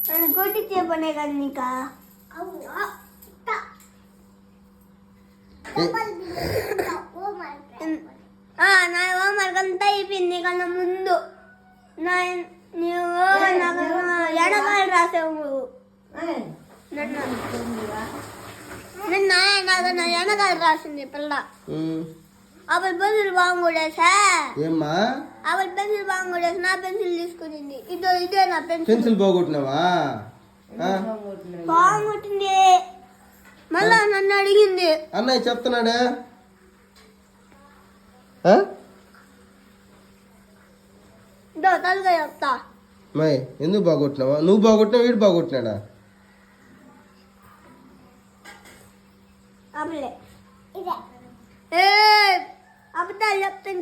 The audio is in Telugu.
నేను కొట్టించే పనే కదా నీకా నా హోంవర్క్ అంతా అయిపోయింది కన్నా ముందు నీవు నాకు ఎడగాలి రాసావు నువ్వు నిన్న నాకు నా ఎనగాలి రాసింది పిల్ల అప్పుడు పెన్సిల్ బాగుండేసా ఏమ్మా అప్పుడు పెన్సిల్ బాగుండేసి నా పెన్సిల్ తీసుకునింది ఇదే నా పెన్సిల్ పోగొట్టినావా బాగుంటుంది మళ్ళా నన్ను అడిగింది అన్నయ్య చెప్తున్నాడే తలుగా చెప్తా మై ఎందుకు బాగొట్టినావా నువ్వు బాగొట్టినావు వీడు బాగొట్టినాడా అబద్ధాలు చెప్తాను